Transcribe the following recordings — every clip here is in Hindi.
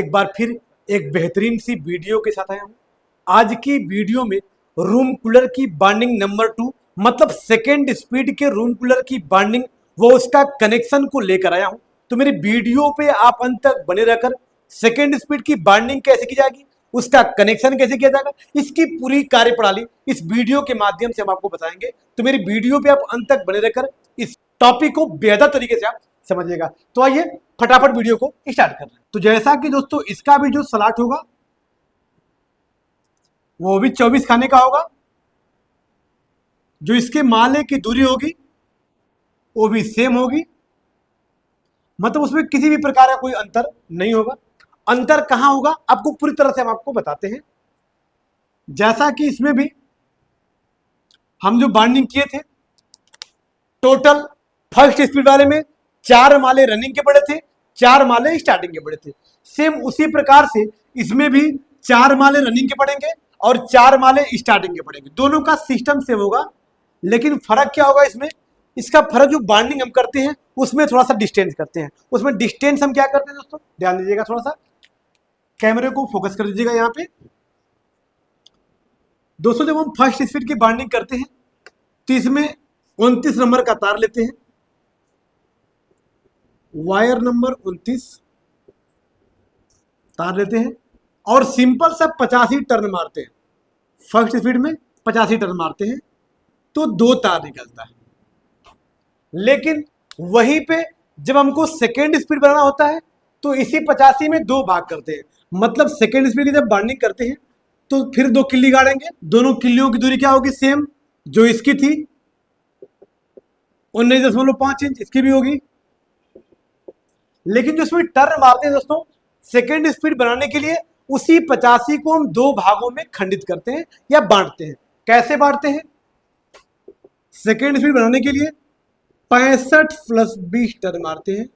एक बार फिर एक बेहतरीन सी वीडियो के साथ आया हूँ। आज की वीडियो में रूम कूलर की बाइंडिंग नंबर 2 मतलब सेकेंड स्पीड के रूम कूलर की बाइंडिंग वो उसका कनेक्शन को लेकर आया हूँ। तो मेरी वीडियो पे आप अंत तक बने रहकर सेकेंड स्पीड की बाइंडिंग कैसे की जाएगी, उसका कनेक्शन कैसे किया जाएगा, इसकी पूरी कार्यप्रणाली इस वीडियो के माध्यम से हम आपको बताएंगे। तो मेरी वीडियो पे आप अंत तक बने रहकर इस टॉपिक को बेहतर तरीके से आप समझिएगा। तो आइए फटाफट वीडियो को स्टार्ट कर रहे हैं। तो जैसा कि दोस्तों इसका भी जो स्लॉट होगा वो भी 24 खाने का होगा। जो इसके माले की दूरी होगी वो भी सेम होगी, मतलब उसमें किसी भी प्रकार का कोई अंतर नहीं होगा। अंतर कहां होगा आपको पूरी तरह से हम आपको बताते हैं। जैसा कि इसमें भी हम जो बाइंडिंग किए थे, टोटल फर्स्ट स्पीड वाले में 4 माले रनिंग के पड़े थे, 4 माले स्टार्टिंग के पड़े थे। सेम उसी प्रकार से इसमें भी 4 माले रनिंग के पड़ेंगे और 4 माले स्टार्टिंग के पड़ेंगे। दोनों का सिस्टम सेम होगा, लेकिन फर्क क्या होगा इसमें, इसका फर्क जो बाइंडिंग हम करते हैं उसमें थोड़ा सा डिस्टेंस करते हैं। उसमें डिस्टेंस हम क्या करते हैं दोस्तों, ध्यान दीजिएगा, थोड़ा सा कैमरे को फोकस कर दीजिएगा यहाँ पे। दोस्तों जब हम फर्स्ट स्पीड की बाइंडिंग करते हैं तो इसमें 29 नंबर का तार लेते हैं, वायर नंबर 29 तार लेते हैं और सिंपल सा 85 टर्न मारते हैं। फर्स्ट स्पीड में 85 टर्न मारते हैं तो 2 तार निकलता है। लेकिन वहीं पे जब हमको सेकेंड स्पीड बनाना होता है तो इसी 85 में 2 भाग करते हैं। मतलब सेकेंड स्पीड की जब बाइंडिंग करते हैं तो फिर 2 किल्ली गाड़ेंगे। दोनों किल्लियों की दूरी क्या होगी, सेम जो इसकी थी 19.5 इंच, इसकी भी होगी। लेकिन जो इसमें टर्न मारते हैं दोस्तों सेकेंड स्पीड बनाने के लिए, उसी 85 को हम 2 भागों में खंडित करते हैं या बांटते हैं। कैसे बांटते हैं, सेकेंड स्पीड बनाने के लिए 65 प्लस 20 टर्न मारते हैं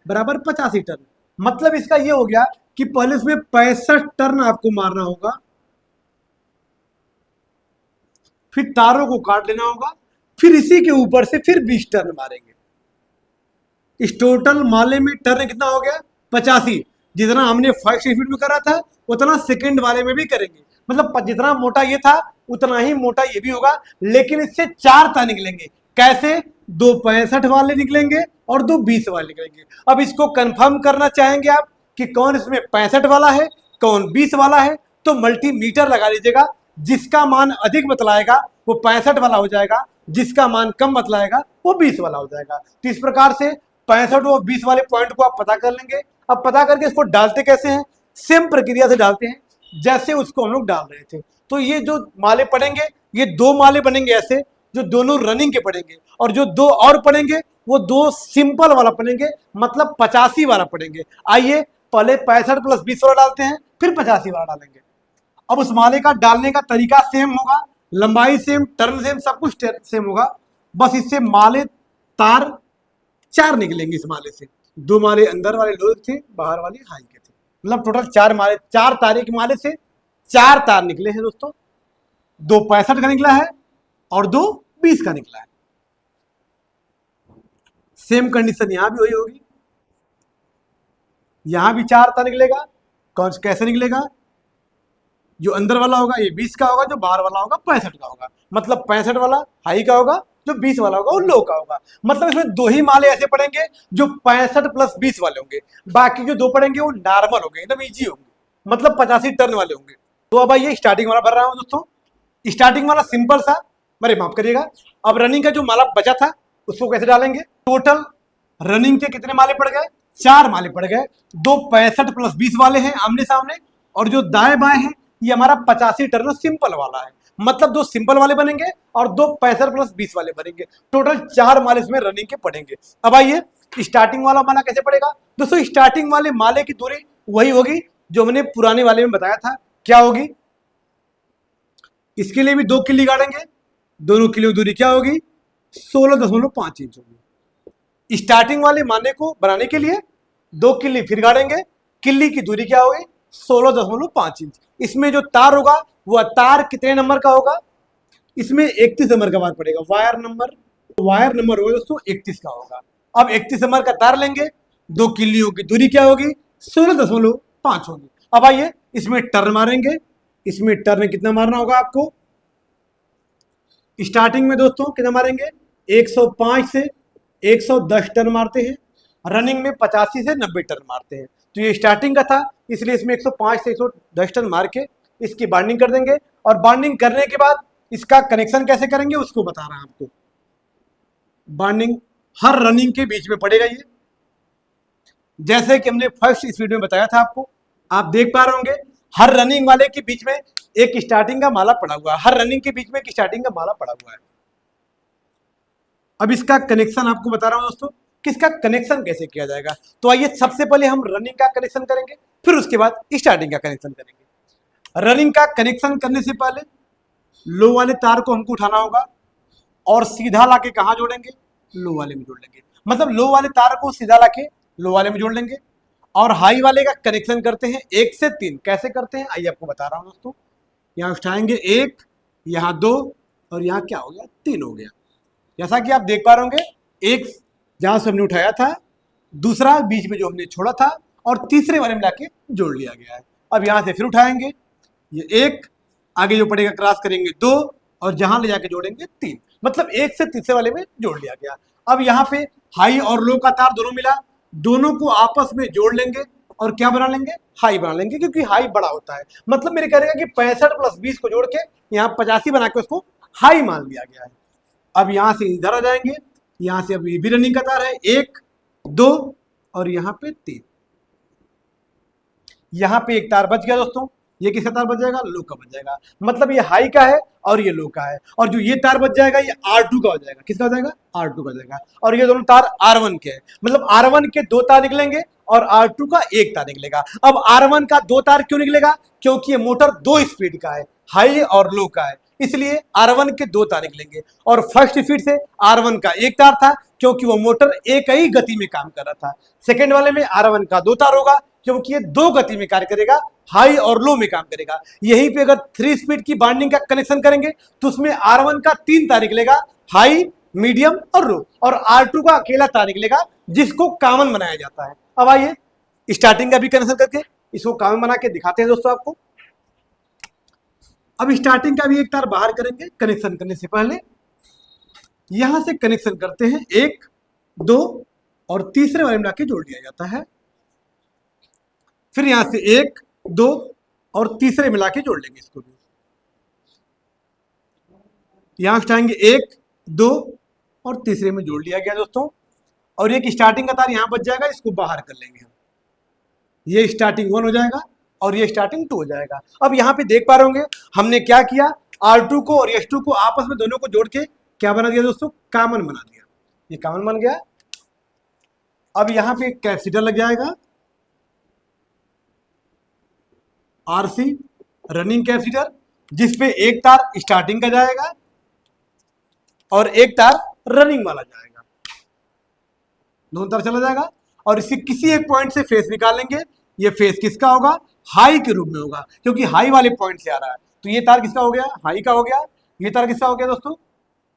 बराबर 85 टर्न। मतलब इसका ये हो गया कि पहले इसमें 65 टर्न आपको मारना होगा, फिर तारों को काट लेना होगा, फिर इसी के ऊपर से फिर 20 टर्न मारेंगे। इस टोटल माले में टर्न कितना हो गया, 85। जितना हमने फर्स्ट स्पीड में करा था उतना सेकंड वाले में भी करेंगे। मतलब जितना मोटा ये था उतना ही मोटा ये भी होगा, लेकिन इससे 4 तार निकलेंगे। कैसे, 2 65 वाले निकलेंगे और 2 20 वाले निकलेंगे। अब इसको कंफर्म करना चाहेंगे आप कि कौन इसमें 65 वाला है कौन 20 वाला है, तो मल्टीमीटर लगा लीजिएगा। जिसका मान अधिक बतलाएगा वो 65 वाला हो जाएगा, जिसका मान कम बतलाएगा वो 20 वाला हो जाएगा। तो इस प्रकार से 65 और 20 वाले पॉइंट को आप पता कर लेंगे। अब पता करके इसको डालते कैसे हैं, सेम प्रक्रिया से डालते हैं जैसे उसको हम लोग डाल रहे थे। तो ये जो माले पड़ेंगे ये 2 माले बनेंगे ऐसे, जो दोनों रनिंग के पड़ेंगे, और जो 2 और पड़ेंगे वो 2 सिंपल वाला पड़ेंगे, मतलब 85 वाला पड़ेंगे। आइए पहले 65 प्लस 20 वाला डालते हैं, फिर 85 वाला डालेंगे। अब उस माले का डालने का तरीका सेम होगा, लंबाई सेम, टर्न सेम, सब कुछ सेम होगा। बस इससे माले तार 4 निकलेंगे इस माले से। 2 माले अंदर वाले लो थे, बाहर वाले हाई के थे। मतलब टोटल 4 माले, 4 तारे के माले से 4 तार निकले हैं दोस्तों। 2 65 का निकला है और 2 20 का निकला है। सेम कंडीशन यहां भी वही होगी, यहां भी 4 तार निकलेगा। कौन कैसे निकलेगा, जो अंदर वाला होगा ये 20 का होगा, जो बाहर वाला होगा 65 का होगा। मतलब 65 वाला हाई का होगा, जो 20 वाला होगा वो लो का होगा। मतलब इसमें 2 ही माले ऐसे पड़ेंगे जो 65 प्लस 20 वाले होंगे, बाकी जो 2 पड़ेंगे वो नॉर्मल होंगे, एकदम इजी होंगे, मतलब 85 टर्न वाले होंगे। तो अब आइए स्टार्टिंग वाला भर रहा हूं दोस्तों। स्टार्टिंग वाला सिंपल सा, अरे माफ करिएगा, अब रनिंग का जो माला बचा था उसको कैसे डालेंगे। टोटल रनिंग के कितने माले पड़ गए, 4 माले पड़ गए। 2 65 प्लस 20 वाले हैं आमने सामने, और जो दाएं बाएं हैं ये हमारा 85 टर्न सिंपल वाला है। मतलब 2 सिंपल वाले बनेंगे और 2 65 प्लस 20 वाले बनेंगे। टोटल 4 माले इसमें रनिंग के पड़ेंगे। अब आइए स्टार्टिंग वाला माला कैसे पड़ेगा दोस्तों। स्टार्टिंग वाले माले की दूरी वही होगी जो हमने पुराने वाले में बताया था। क्या होगी, इसके लिए भी 2 किल्ली गाड़ेंगे। दोनों किल्लियों की दूरी क्या होगी, 16.5 इंच होगी। स्टार्टिंग वाले माले को बनाने के लिए 2 किल्ली फिर गाड़ेंगे। किल्ली की दूरी क्या होगी, 16.5 इंच। इसमें जो तार होगा वह तार कितने नंबर का होगा, इसमें 31 नंबर का बात पड़ेगा। वायर नंबर होगा दोस्तों 31 का होगा। अब 31 नंबर का तार लेंगे, 2 किल्लियों की दूरी क्या होगी, 16.5 5 होगी। अब आइए इसमें टर्न मारेंगे। इसमें टर्न कितना मारना होगा आपको? स्टार्टिंग में दोस्तों कितना मारेंगे? 105 से 110 टर्न मारते हैं। रनिंग में 85 से 90 टर्न मारते हैं। तो ये स्टार्टिंग का था, इसलिए इसमें 105 से 110 टर्न मार के इसकी बाइंडिंग कर देंगे। और बाइंडिंग करने के बाद इसका कनेक्शन कैसे करेंगे उसको बता रहा हूं आपको। बाइंडिंग हर रनिंग के बीच में पड़ेगा ये, जैसे कि हमने फर्स्ट इस वीडियो में बताया था आपको। आप देख पा रहे होंगे हर रनिंग वाले के बीच में एक स्टार्टिंग का माला पड़ा हुआ है। हर रनिंग के बीच में एक स्टार्टिंग का माला पड़ा हुआ है। अब इसका कनेक्शन आपको बता रहा हूं दोस्तों, किसका कनेक्शन कैसे किया जाएगा। तो आइए सबसे पहले हम रनिंग का कनेक्शन करेंगे, फिर उसके बाद स्टार्टिंग का कनेक्शन करेंगे। रनिंग का कनेक्शन करने से पहले लो वाले तार को हमको उठाना होगा और सीधा लाके कहां जोड़ेंगे? लो वाले में जोड़ लेंगे। मतलब लो वाले तार को सीधा लाके लो वाले में जोड़ लेंगे। और हाई वाले का कनेक्शन करते हैं 1 से 3। कैसे करते हैं आइए आपको बता रहा हूं दोस्तों। यहाँ उठाएंगे 1, यहाँ 2 और यहाँ क्या हो गया? 3 हो गया। जैसा कि आप देख पा रहे होंगे, एक जहां से हमने उठाया था, दूसरा बीच में जो हमने छोड़ा था और तीसरे वाले में लाके जोड़ लिया गया है। अब यहाँ से फिर उठाएंगे, ये 1, आगे जो पड़ेगा क्रॉस करेंगे 2 और जहां ले जाके जोड़ेंगे 3। मतलब 1 से तीसरे वाले में जोड़ लिया गया। अब यहाँ पे हाई और लो का तार दोनों मिला, दोनों को आपस में जोड़ लेंगे और क्या बना लेंगे? हाई बना लेंगे, क्योंकि हाई बड़ा होता है। मतलब मेरे कहने का कि 65 + 20 को जोड़ के यहाँ 85 बना के उसको हाई मान लिया गया है। अब यहाँ से इधर आ जाएंगे, यहाँ से अब ये भी रनिंग का तार है 1, 2 और यहाँ पे 3। यहाँ पे एक तार बच गया दोस्तों। ये किसका तार बच जाएगा? लो का बच जाएगा। मतलब ये हाई का है और ये लो का है। और जो ये तार बच जाएगा ये R2 का हो जाएगा। किसका हो जाएगा? R2 का हो जाएगा। और ये दोनों तार R1 के हैं। मतलब R1 के 2 तार निकलेंगे और R2 का 1 तार निकलेगा। अब R1 का 2 तार क्यों निकलेगा? क्योंकि ये मोटर 2 स्पीड का है, हाई और लो का है, इसलिए R1 के 2 तार निकलेंगे। और फर्स्ट स्पीड से R1 का 1 तार था, क्योंकि वो मोटर एक ही गति में काम कर रहा था। सेकेंड वाले में R1 का 2 तार होगा, क्योंकि ये 2 गति में कार्य करेगा, हाई और लो में काम करेगा। यहीं पे अगर 3 स्पीड की बाइंडिंग का कनेक्शन करेंगे तो उसमें R1 का 3 तार निकलेगा, हाई, मीडियम और लो। और R2 का अकेला तार निकलेगा, जिसको कॉमन बनाया जाता है। अब आइए स्टार्टिंग का भी कनेक्शन करके इसको कॉमन बना के दिखाते हैं दोस्तों आपको। अब स्टार्टिंग का भी एक तार बाहर करेंगे। कनेक्शन करने से पहले यहां से कनेक्शन करते हैं 1, 2 और तीसरे वाले में लाके जोड़ दिया जाता है। फिर यहां से 1, 2 और तीसरे मिला के जोड़ लेंगे इसको भी। यहां उठाएंगे 1, 2 और तीसरे में जोड़ लिया गया दोस्तों। और एक स्टार्टिंग का तार यहां बच जाएगा, इसको बाहर कर लेंगे हम। ये स्टार्टिंग 1 हो जाएगा और ये स्टार्टिंग 2 हो जाएगा। अब यहां पे देख पा रहे होंगे हमने क्या किया, R2 को और S2 को आपस में दोनों को जोड़ के क्या बना दिया दोस्तों? कॉमन बना दिया। ये कॉमन बन गया। अब यहां पे कैपेसिटर लग जाएगा, RC रनिंग कैपेसिटर, जिसपे एक तार स्टार्टिंग का जाएगा और एक तार रनिंग वाला जाएगा। दोनों तार चला जाएगा और इसी किसी एक पॉइंट से फेस निकालेंगे। ये फेस किसका होगा? हाई के रूप में होगा, क्योंकि हाई वाले पॉइंट से आ रहा है। तो ये तार किसका हो गया? हाई का हो गया। ये तार किसका हो गया दोस्तों?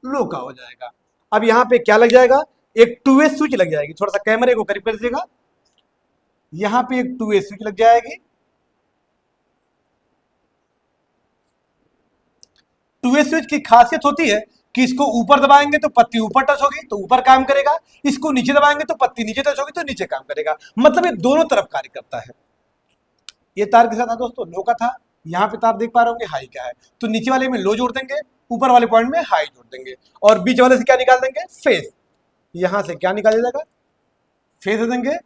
लो का हो जाएगा। अब यहाँ पे क्या लग जाएगा? एक 2-वे स्विच लग जाएगी। थोड़ा सा कैमरे को करीब कर दीजिएगा। यहाँ पे एक 2-वे स्विच लग जाएगी। 2-वे स्विच की खासियत होती है कि इसको ऊपर दबाएंगे तो पत्ती ऊपर टच होगी तो ऊपर काम करेगा, इसको नीचे दबाएंगे तो पत्ती नीचे टच होगी तो नीचे काम करेगा। मतलब ये दोनों तरफ कार्य करता है। ये तार किसका था दोस्तों? लो का था। यहाँ पे तार देख पा रहे होंगे हाई का है, तो नीचे वाले में लो जोड़ देंगे, ऊपर वाले पॉइंट में हाई जोड़ देंगे और बीच वाले से क्या निकाल देंगे? फेस। यहां से क्या निकाल जाएगा? फेस दे देंगे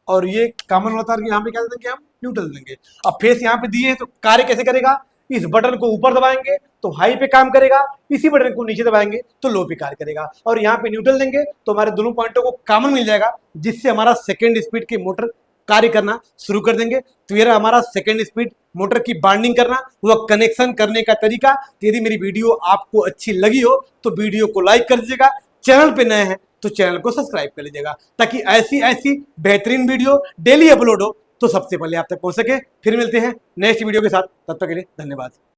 और ये कॉमन वाला तार यहाँ पे क्या दे देंगे? हम न्यूट्रल देंगे। अब फेस यहाँ पे दिए हैं तो कार्य कैसे करेगा? इस बटन को ऊपर दबाएंगे तो हाई पे काम करेगा, इसी बटन को नीचे दबाएंगे तो लो पे कार्य करेगा। और यहाँ पे न्यूट्रल देंगे तो हमारे दोनों पॉइंटों को कॉमन मिल जाएगा, जिससे हमारा सेकेंड स्पीड की मोटर कार्य करना शुरू कर देंगे। तो ये हमारा सेकेंड स्पीड मोटर की बाइंडिंग करना, वह कनेक्शन करने का तरीका। तो यदि मेरी वीडियो आपको अच्छी लगी हो तो वीडियो को लाइक कर दीजिएगा। चैनल पे नए हैं तो चैनल को सब्सक्राइब कर लीजिएगा, ताकि ऐसी ऐसी बेहतरीन वीडियो डेली अपलोड हो तो सबसे पहले आप तक पहुंच सके। फिर मिलते हैं नेक्स्ट वीडियो के साथ, तब तक के लिए धन्यवाद।